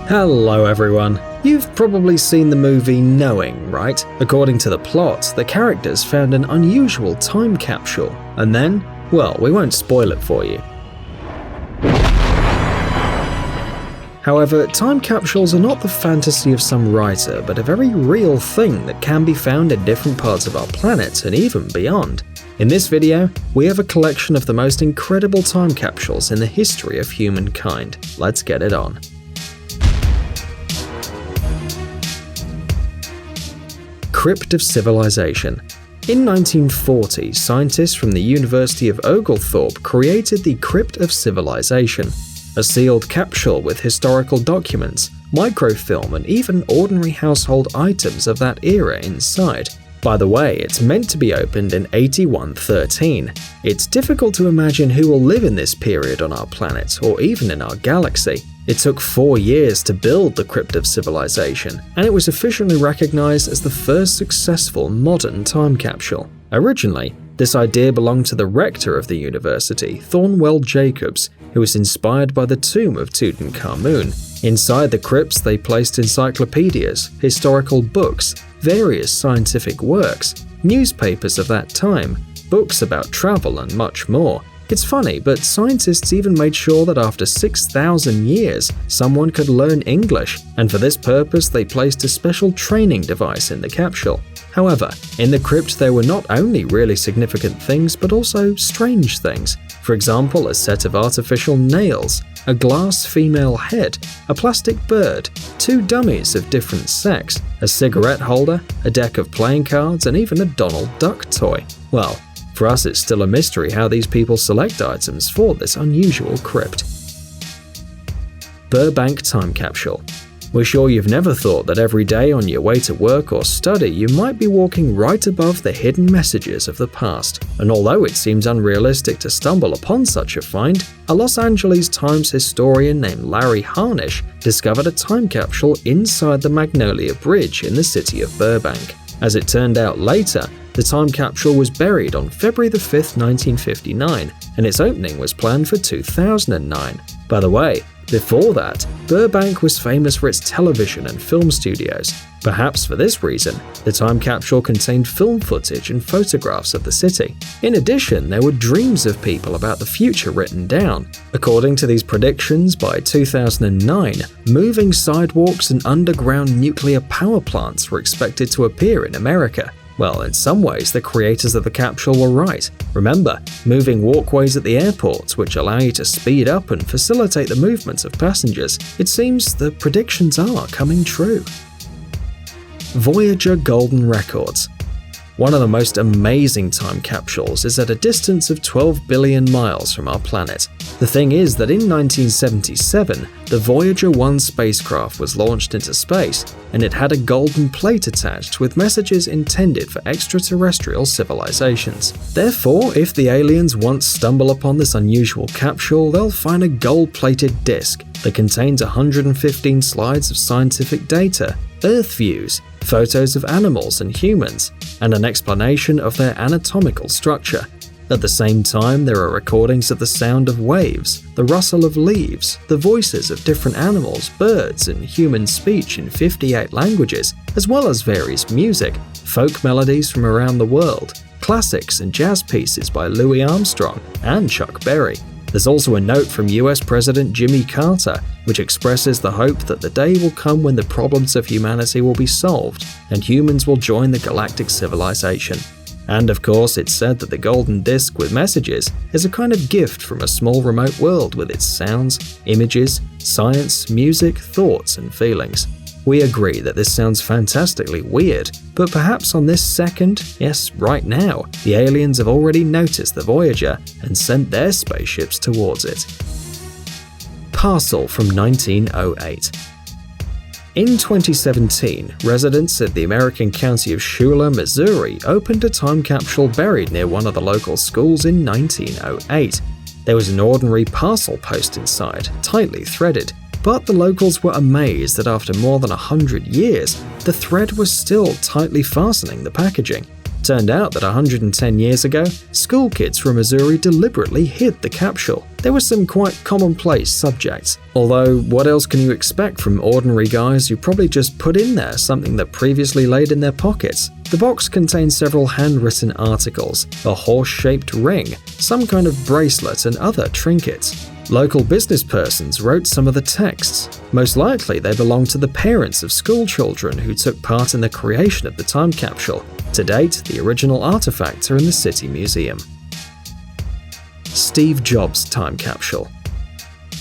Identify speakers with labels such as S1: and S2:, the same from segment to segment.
S1: Hello everyone. You've probably seen the movie Knowing, right? According to the plot, the characters found an unusual time capsule, and then, well, we won't spoil it for you. However, time capsules are not the fantasy of some writer, but a very real thing that can be found in different parts of our planet and even beyond. In this video, we have a collection of the most incredible time capsules in the history of humankind. Let's get it on. Crypt of Civilization. In 1940, scientists from the University of Oglethorpe created the Crypt of Civilization, a sealed capsule with historical documents, microfilm, and even ordinary household items of that era inside. By the way, it's meant to be opened in 8113. It's difficult to imagine who will live in this period on our planet, or even in our galaxy. It took 4 years to build the Crypt of Civilization, and it was officially recognized as the first successful modern time capsule. Originally, this idea belonged to the rector of the university, Thornwell Jacobs, who was inspired by the tomb of Tutankhamun. Inside the crypts, they placed encyclopedias, historical books, various scientific works, newspapers of that time, books about travel, and much more. It's funny, but scientists even made sure that after 6,000 years, someone could learn English, and for this purpose they placed a special training device in the capsule. However, in the crypt there were not only really significant things, but also strange things. For example, a set of artificial nails, a glass female head, a plastic bird, 2 dummies of different sex, a cigarette holder, a deck of playing cards, and even a Donald Duck toy. Well, for us, it's still a mystery how these people select items for this unusual crypt. Burbank Time Capsule. We're sure you've never thought that every day on your way to work or study you might be walking right above the hidden messages of the past. And although it seems unrealistic to stumble upon such a find, a Los Angeles Times historian named Larry Harnish discovered a time capsule inside the Magnolia Bridge in the city of Burbank. As it turned out later, the time capsule was buried on February 5, 1959, and its opening was planned for 2009. By the way, before that, Burbank was famous for its television and film studios. Perhaps for this reason, the time capsule contained film footage and photographs of the city. In addition, there were dreams of people about the future written down. According to these predictions, by 2009, moving sidewalks and underground nuclear power plants were expected to appear in America. Well, in some ways, the creators of the capsule were right. Remember, moving walkways at the airports, which allow you to speed up and facilitate the movements of passengers. It seems the predictions are coming true. Voyager Golden Records. One of the most amazing time capsules is at a distance of 12 billion miles from our planet. The thing is that in 1977, the Voyager 1 spacecraft was launched into space, and it had a golden plate attached with messages intended for extraterrestrial civilizations. Therefore, if the aliens once stumble upon this unusual capsule, they'll find a gold-plated disc that contains 115 slides of scientific data, Earth views, photos of animals and humans, and an explanation of their anatomical structure. At the same time, there are recordings of the sound of waves, the rustle of leaves, the voices of different animals, birds, and human speech in 58 languages, as well as various music, folk melodies from around the world, classics and jazz pieces by Louis Armstrong and Chuck Berry. There's also a note from US President Jimmy Carter, which expresses the hope that the day will come when the problems of humanity will be solved and humans will join the galactic civilization. And of course, it's said that the golden disc with messages is a kind of gift from a small remote world with its sounds, images, science, music, thoughts, and feelings. We agree that this sounds fantastically weird, but perhaps on this second, yes, right now, the aliens have already noticed the Voyager and sent their spaceships towards it. Parcel from 1908. In 2017, residents of the American county of Schuyler, Missouri, opened a time capsule buried near one of the local schools in 1908. There was an ordinary parcel post inside, tightly threaded, but the locals were amazed that after more than 100 years, the thread was still tightly fastening the packaging. Turned out that 110 years ago, school kids from Missouri deliberately hid the capsule. There were some quite commonplace subjects, although what else can you expect from ordinary guys who probably just put in there something that previously laid in their pockets? The box contained several handwritten articles, a horse-shaped ring, some kind of bracelet, and other trinkets. Local business persons wrote some of the texts. Most likely they belonged to the parents of school children who took part in the creation of the time capsule. To date, the original artifacts are in the City Museum. Steve Jobs' time capsule.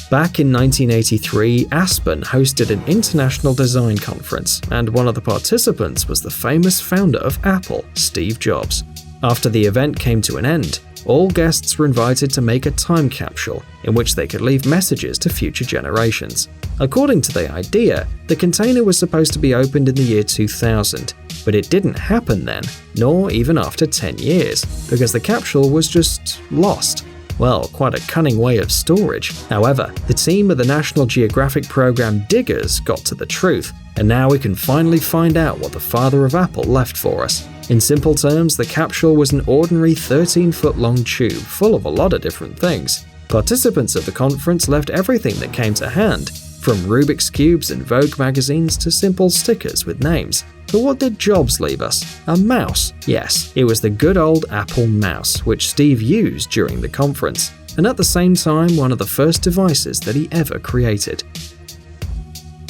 S1: Back in 1983, Aspen hosted an international design conference, and one of the participants was the famous founder of Apple, Steve Jobs. After the event came to an end, all guests were invited to make a time capsule in which they could leave messages to future generations. According to the idea, the container was supposed to be opened in the year 2000, but it didn't happen then, nor even after 10 years, because the capsule was just lost. Well, quite a cunning way of storage. However, the team of the National Geographic program Diggers got to the truth, and now we can finally find out what the father of Apple left for us. In simple terms, the capsule was an ordinary 13-foot-long tube full of a lot of different things. Participants of the conference left everything that came to hand, from Rubik's Cubes and Vogue magazines to simple stickers with names. But what did Jobs leave us? A mouse. Yes, it was the good old Apple mouse, which Steve used during the conference, and at the same time one of the first devices that he ever created.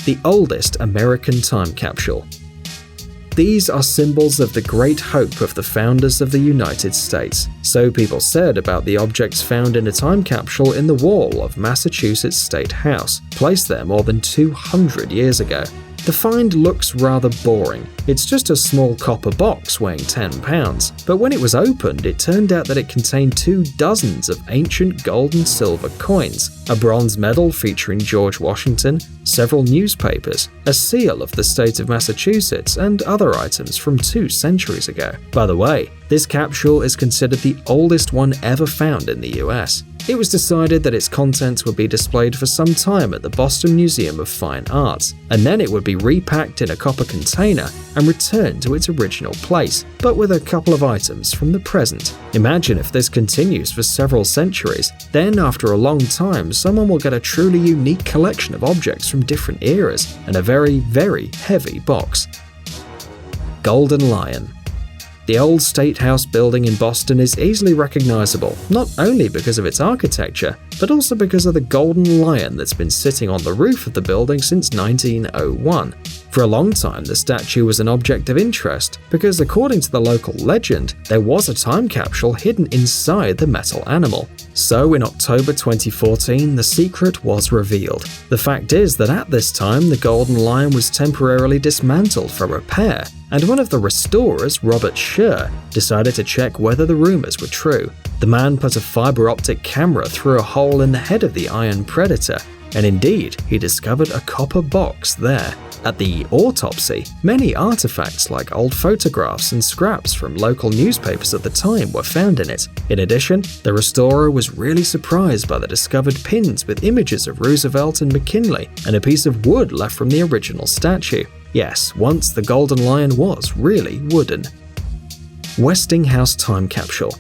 S1: The oldest American time capsule. These are symbols of the great hope of the founders of the United States. So people said about the objects found in a time capsule in the wall of Massachusetts State House, placed there more than 200 years ago. The find looks rather boring. It's just a small copper box weighing 10 pounds, but when it was opened, it turned out that it contained 2 dozens of ancient gold and silver coins, a bronze medal featuring George Washington, several newspapers, a seal of the state of Massachusetts, and other items from 2 centuries ago. By the way, this capsule is considered the oldest one ever found in the US. It was decided that its contents would be displayed for some time at the Boston Museum of Fine Arts, and then it would be repacked in a copper container and returned to its original place, but with a couple of items from the present. Imagine if this continues for several centuries, then after a long time someone will get a truly unique collection of objects from different eras and a very, very heavy box. Golden Lion. The old State House building in Boston is easily recognizable, not only because of its architecture, but also because of the golden lion that's been sitting on the roof of the building since 1901. For a long time, the statue was an object of interest because, according to the local legend, there was a time capsule hidden inside the metal animal. So in October 2014, the secret was revealed. The fact is that at this time, the golden lion was temporarily dismantled for repair, and one of the restorers, Robert Scher, decided to check whether the rumors were true. The man put a fiber optic camera through a hole in the head of the iron predator, and indeed, he discovered a copper box there. At the autopsy, many artifacts like old photographs and scraps from local newspapers at the time were found in it. In addition, the restorer was really surprised by the discovered pins with images of Roosevelt and McKinley and a piece of wood left from the original statue. Yes, once the golden lion was really wooden. Westinghouse time capsule.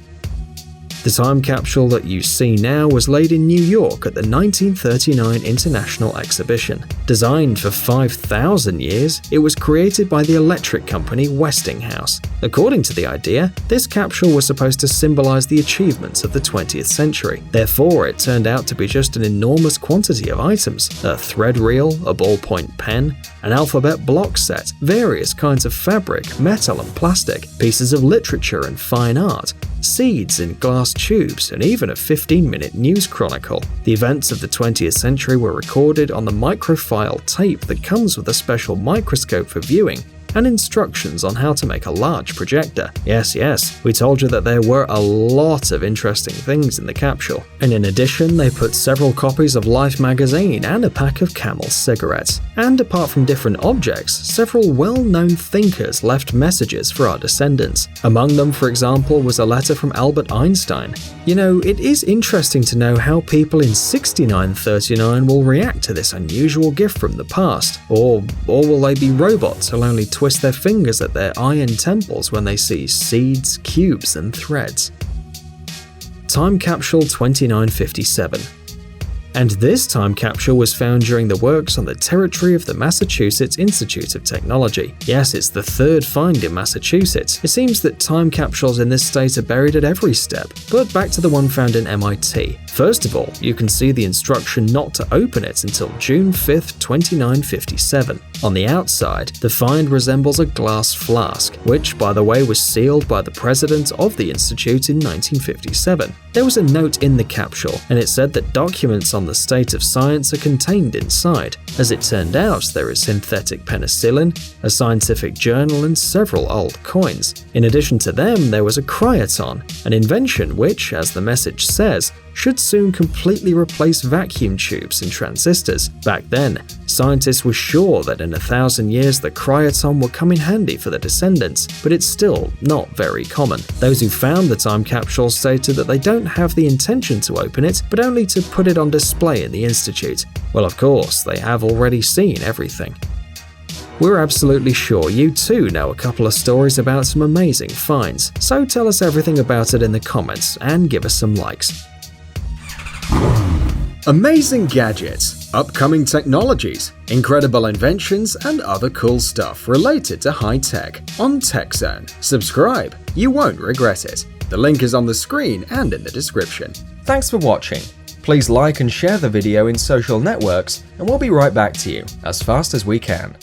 S1: The time capsule that you see now was laid in New York at the 1939 International Exhibition. Designed for 5,000 years, it was created by the electric company Westinghouse. According to the idea, this capsule was supposed to symbolize the achievements of the 20th century. Therefore, it turned out to be just an enormous quantity of items: a thread reel, a ballpoint pen, an alphabet block set, various kinds of fabric, metal and plastic, pieces of literature and fine art, seeds in glass tubes, and even a 15-minute news chronicle. The events of the 20th century were recorded on the microfile tape that comes with a special microscope for viewing, and instructions on how to make a large projector. Yes, we told you that there were a lot of interesting things in the capsule. And in addition, they put several copies of Life magazine and a pack of Camel cigarettes. And apart from different objects, several well-known thinkers left messages for our descendants. Among them, for example, was a letter from Albert Einstein. You know, it is interesting to know how people in 6939 will react to this unusual gift from the past. Or will they be robots who'll only twist their fingers at their iron temples when they see seeds, cubes, and threads. Time Capsule 2957. And this time capsule was found during the works on the territory of the Massachusetts Institute of Technology. Yes, it's the third find in Massachusetts. It seems that time capsules in this state are buried at every step. But back to the one found in MIT. First of all, you can see the instruction not to open it until June 5th, 2957. On the outside, the find resembles a glass flask, which, by the way, was sealed by the president of the institute in 1957. There was a note in the capsule, and it said that documents on the state of science are contained inside. As it turned out, there is synthetic penicillin, a scientific journal, and several old coins. In addition to them, there was a cryoton, an invention which, as the message says, should soon completely replace vacuum tubes and transistors. Back then, scientists were sure that in 1,000 years the cryoton would come in handy for the descendants, but it's still not very common. Those who found the time capsule stated that they don't have the intention to open it, but only to put it on display in the institute. Well, of course, they have already seen everything. We're absolutely sure you too know a couple of stories about some amazing finds, so tell us everything about it in the comments and give us some likes. Amazing gadgets, upcoming technologies, incredible inventions, and other cool stuff related to high tech on TechZone. Subscribe, you won't regret it. The link is on the screen and in the description.
S2: Thanks for watching. Please like and share the video in social networks, and we'll be right back to you as fast as we can.